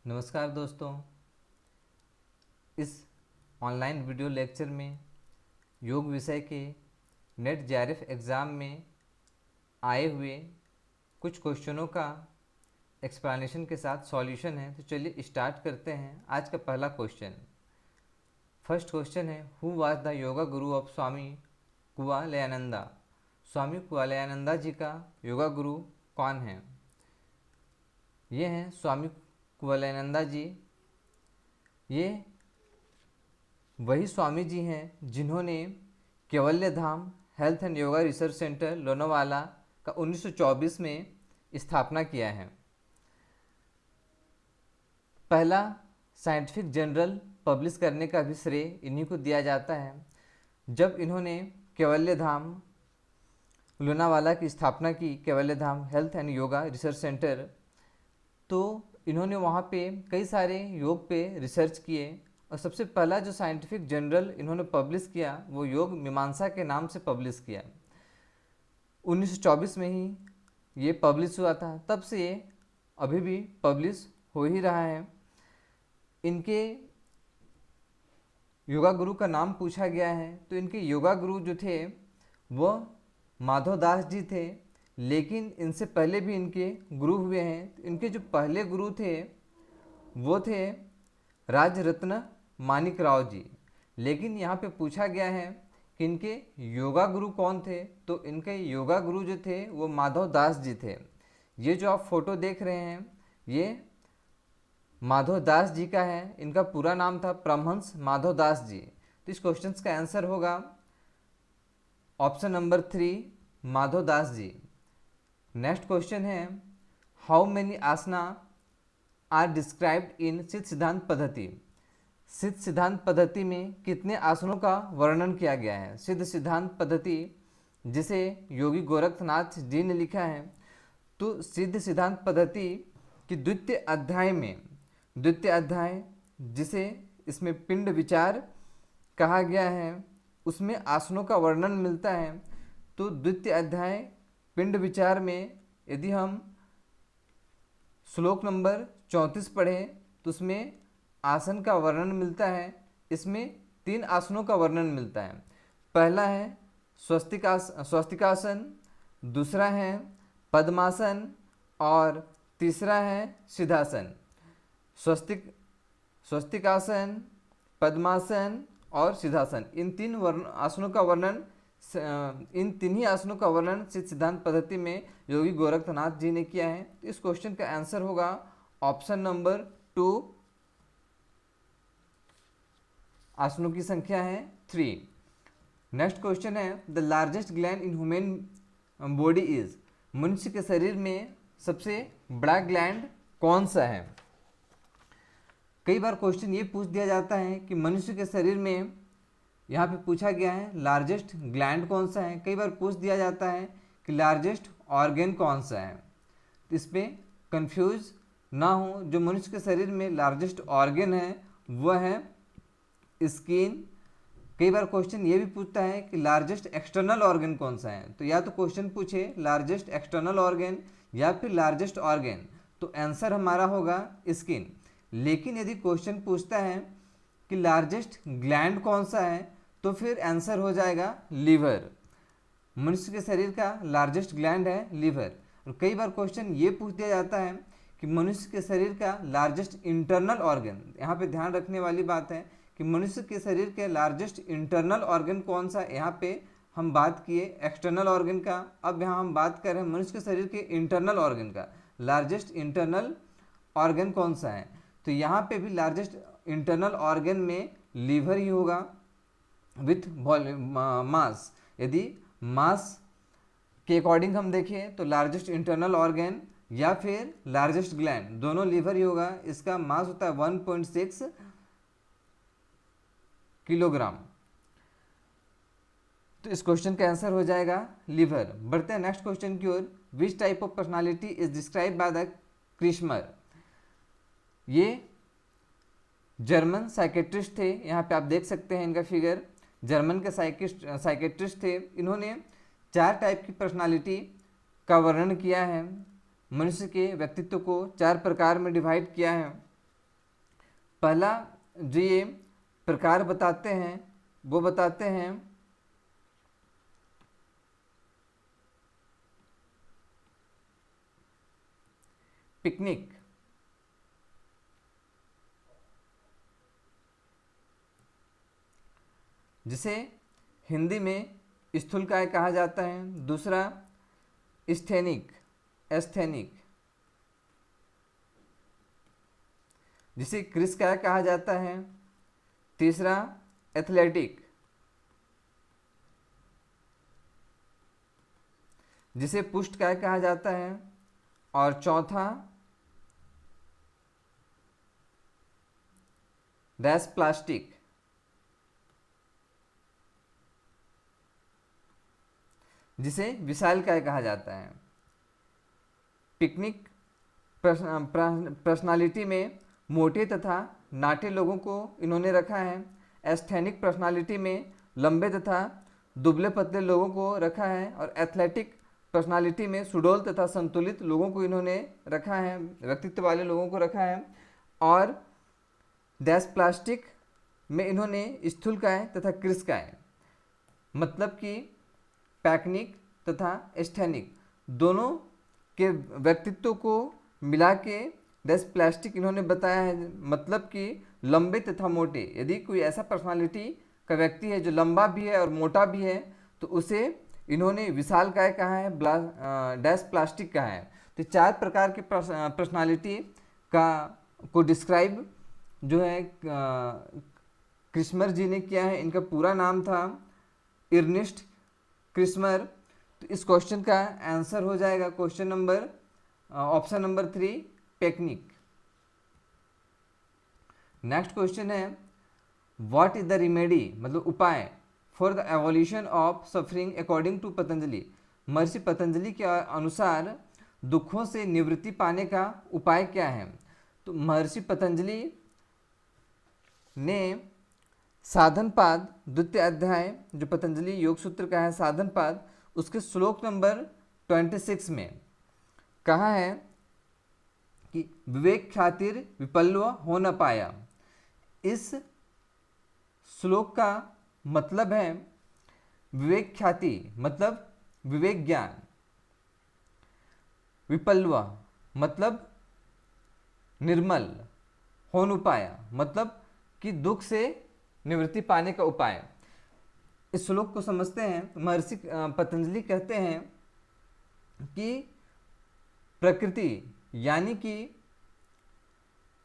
नमस्कार दोस्तों, इस ऑनलाइन वीडियो लेक्चर में योग विषय के नेट जेआरएफ एग्ज़ाम में आए हुए कुछ क्वेश्चनों का एक्सप्लेनेशन के साथ सॉल्यूशन है। तो चलिए स्टार्ट करते हैं। आज का पहला क्वेश्चन, फर्स्ट क्वेश्चन है, who was the yoga Guru of स्वामी कुवलयानंदा। स्वामी कुवलयानंदा जी का योगा गुरु कौन है? ये हैं स्वामी कुवलयानंदा जी। ये वही स्वामी जी हैं जिन्होंने Kaivalya Dham health and yoga research centre Lonavala का 1924 में स्थापना किया है। पहला साइंटिफिक जर्नल पब्लिश करने का भी श्रेय इन्हीं को दिया जाता है। जब इन्होंने कैवल्य धाम लोनावाला की स्थापना की, Kaivalya Dham health and yoga research centre, तो इन्होंने वहाँ पे कई सारे योग पे रिसर्च किए और सबसे पहला जो साइंटिफिक जर्नल इन्होंने पब्लिश किया वो योग मीमांसा के नाम से पब्लिश किया। 1924 में ही ये पब्लिश हुआ था, तब से ये अभी भी पब्लिश हो ही रहा है। इनके योगा गुरु का नाम पूछा गया है, तो इनके योगा गुरु जो थे वो माधव दास जी थे, लेकिन इनसे पहले भी इनके गुरु हुए हैं। इनके जो पहले गुरु थे वो थे राजरत्न मानिक राव जी। लेकिन यहाँ पे पूछा गया है कि इनके योगा गुरु कौन थे, तो इनके योगा गुरु जो थे वो माधव दास जी थे। ये जो आप फोटो देख रहे हैं ये माधव दास जी का है। इनका पूरा नाम था परमहंस माधव दास जी। तो इस क्वेश्चन का आंसर होगा option number 3, Madhav Das ji. Next question है, how many asana are described in Siddha Siddhanta पद्धति। सिद्ध सिद्धांत पद्धति में कितने आसनों का वर्णन किया गया है? सिद्ध सिद्धांत पद्धति जिसे योगी गोरखनाथ जी ने लिखा है, तो सिद्ध सिद्धांत पद्धति की द्वितीय अध्याय में, द्वितीय अध्याय जिसे इसमें पिंड विचार कहा गया है, उसमें आसनों का वर्णन मिलता है। तो द्वितीय अध्याय पिंड विचार में यदि हम श्लोक नंबर 34 पढ़ें तो उसमें आसन का वर्णन मिलता है। इसमें 3 आसनों का वर्णन मिलता है। पहला है स्वस्तिकासन, दूसरा है पद्मासन और तीसरा है सिद्धासन। स्वस्तिकासन, पद्मासन और सिद्धासन, इन 3 आसनों का वर्णन, इन 3 ही आसनों का वर्णन सिद्ध सिद्धांत पद्धति में योगी गोरखनाथ जी ने किया है। इस क्वेश्चन का आंसर होगा ऑप्शन नंबर 2, आसनों की संख्या है 3। नेक्स्ट क्वेश्चन है, the largest gland in human body is. मनुष्य के शरीर में सबसे बड़ा ग्लैंड कौन सा है? कई बार क्वेश्चन ये पूछ दिया जाता है कि मनुष्य के शरीर में, यहाँ पे पूछा गया है लार्जेस्ट ग्लैंड कौन सा है। कई बार पूछ दिया जाता है कि लार्जेस्ट ऑर्गन कौन सा है। तो इस पर कन्फ्यूज ना हो, जो मनुष्य के शरीर में लार्जेस्ट ऑर्गन है वह है स्किन। कई बार क्वेश्चन ये भी पूछता है कि लार्जेस्ट एक्सटर्नल ऑर्गन कौन सा है। तो या तो क्वेश्चन पूछे लार्जेस्ट एक्सटर्नल ऑर्गन या फिर लार्जेस्ट ऑर्गन, तो आंसर हमारा होगा स्किन। लेकिन यदि क्वेश्चन पूछता है कि लार्जेस्ट ग्लैंड कौन सा है, तो फिर आंसर हो जाएगा लीवर। मनुष्य के शरीर का लार्जेस्ट ग्लैंड है लीवर। और कई बार क्वेश्चन ये पूछ दिया जाता है कि मनुष्य के शरीर का लार्जेस्ट इंटरनल ऑर्गन। यहाँ पे ध्यान रखने वाली बात है कि मनुष्य के शरीर के लार्जेस्ट इंटरनल ऑर्गन कौन सा। यहाँ पे हम बात किए एक्सटर्नल ऑर्गन का, अब यहाँ हम बात कर रहे हैं मनुष्य के शरीर के इंटरनल ऑर्गन का। लार्जेस्ट इंटरनल ऑर्गन कौन सा है? तो यहाँ पे भी लार्जेस्ट इंटरनल ऑर्गन में लीवर ही होगा विथ मास। यदि मास के अकॉर्डिंग हम देखें तो लार्जेस्ट इंटरनल ऑर्गन या फिर लार्जेस्ट ग्लैंड, दोनों लीवर ही होगा। इसका मास होता है 1.6 किलोग्राम। तो इस क्वेश्चन का आंसर हो जाएगा लीवर। बढ़ते हैं नेक्स्ट क्वेश्चन की ओर, which type of personality is describe by the Kretschmer. ये जर्मन साइकेट्रिस्ट थे। यहाँ पे आप देख सकते हैं इनका फिगर। जर्मन के साइकेट्रिस्ट थे। इन्होंने 4 टाइप की पर्सनालिटी का वर्णन किया है। मनुष्य के व्यक्तित्व को 4 प्रकार में डिवाइड किया है। पहला जो ये प्रकार बताते हैं वो बताते हैं पिकनिक, जिसे हिंदी में स्थूलकाय कहा जाता है। दूसरा स्थैनिक, एस्थेनिक, जिसे क्रिसकाय कहा जाता है। तीसरा एथलेटिक, जिसे पुष्टकाय कहा जाता है। और चौथा डैश प्लास्टिक, जिसे विशालकाय कहा जाता है। पिकनिक पर्सनालिटी में मोटे तथा नाटे लोगों को इन्होंने रखा है। एस्थेनिक पर्सनालिटी में लंबे तथा दुबले पतले लोगों को रखा है। और एथलेटिक पर्सनालिटी में सुडौल तथा संतुलित लोगों को इन्होंने रखा है, व्यक्तित्व वाले लोगों को रखा है। और डैश प्लास्टिक में इन्होंने स्थूलकाय तथा क्रिसकाय, मतलब कि पैकनिक तथा एस्थेनिक दोनों के व्यक्तित्व को मिला के डैश प्लास्टिक इन्होंने बताया है, मतलब कि लंबे तथा मोटे। यदि कोई ऐसा पर्सनालिटी का व्यक्ति है जो लंबा भी है और मोटा भी है तो उसे इन्होंने विशालकाय कहा है, डैश प्लास्टिक कहा है। तो चार प्रकार के पर्सनालिटी को डिस्क्राइब जो है क्रिस्मर जी ने किया है। इनका पूरा नाम था इर्नेस्ट क्रिस्मर। तो इस क्वेश्चन का आंसर हो जाएगा option number 3 technique. Next question है व्हाट इज द रिमेडी, मतलब उपाय for the evolution of suffering according to Patanjali. Maharshi Patanjali के अनुसार दुखों से निवृत्ति पाने का उपाय क्या है। तो महर्षि पतंजलि ने साधनपाद द्वितीय अध्याय जो पतंजलि योग सूत्र का है साधनपाद, उसके श्लोक नंबर 26 में कहा है कि विवेक ख्यातिर विपल्व हो न पाया। इस श्लोक का मतलब है विवेक ख्याति मतलब विवेक ज्ञान, विपल्व मतलब निर्मल, हो न पाया मतलब कि दुख से निवृत्ति पाने का उपाय। इस श्लोक को समझते हैं। महर्षि पतंजलि कहते हैं कि प्रकृति यानी कि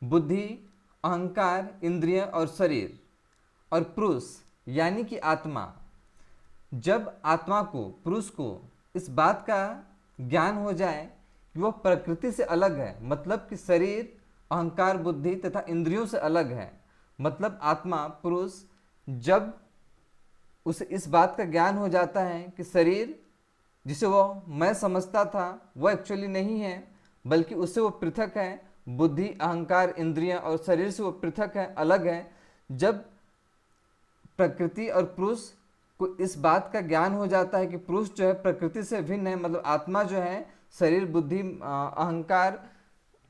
बुद्धि, अहंकार, इंद्रिय और शरीर, और पुरुष यानी कि आत्मा, जब आत्मा को, पुरुष को इस बात का ज्ञान हो जाए कि वह प्रकृति से अलग है, मतलब कि शरीर, अहंकार, बुद्धि तथा इंद्रियों से अलग है, मतलब आत्मा, पुरुष, जब उसे इस बात का ज्ञान हो जाता है कि शरीर जिसे वो मैं समझता था वह एक्चुअली नहीं है, बल्कि उससे वो पृथक है, बुद्धि, अहंकार, इंद्रियां और शरीर से वो पृथक है, अलग है। जब प्रकृति और पुरुष को इस बात का ज्ञान हो जाता है कि पुरुष जो है प्रकृति से भिन्न है, मतलब आत्मा जो है शरीर, बुद्धि, अहंकार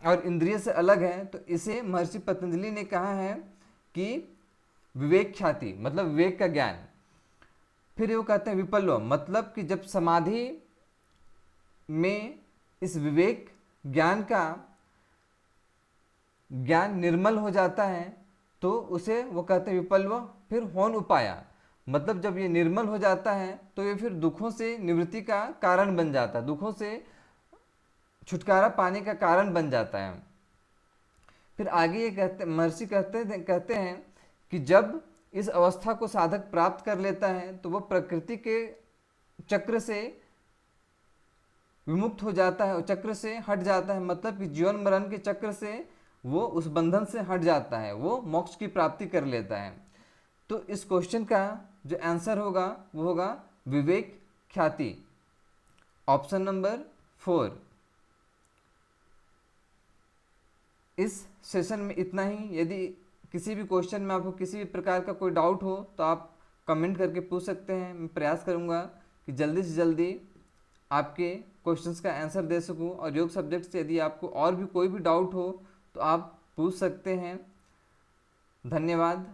और इंद्रिय से अलग है, तो इसे महर्षि पतंजलि ने कहा है कि विवेक ख्याति मतलब विवेक का ज्ञान। फिर वो कहते हैं विपल्व मतलब कि जब समाधि में इस विवेक ज्ञान निर्मल हो जाता है तो उसे वो कहते हैं विपल्व। फिर होन उपाया मतलब जब ये निर्मल हो जाता है तो ये फिर दुखों से निवृत्ति का कारण बन जाता है, दुखों से छुटकारा पाने का कारण बन जाता है। फिर आगे ये महर्षि कहते हैं कि जब इस अवस्था को साधक प्राप्त कर लेता है तो वह प्रकृति के चक्र से विमुक्त हो जाता है, चक्र से हट जाता है, मतलब कि जीवन मरण के चक्र से वो उस बंधन से हट जाता है, वो मोक्ष की प्राप्ति कर लेता है। तो इस क्वेश्चन का जो आंसर होगा वो होगा विवेक ख्याति, ऑप्शन नंबर 4। इस सेशन में इतना ही। यदि किसी भी क्वेश्चन में आपको किसी भी प्रकार का कोई डाउट हो तो आप कमेंट करके पूछ सकते हैं। मैं प्रयास करूंगा कि जल्दी से जल्दी आपके क्वेश्चंस का आंसर दे सकूं। और योग सब्जेक्ट से यदि आपको और भी कोई भी डाउट हो तो आप पूछ सकते हैं। धन्यवाद।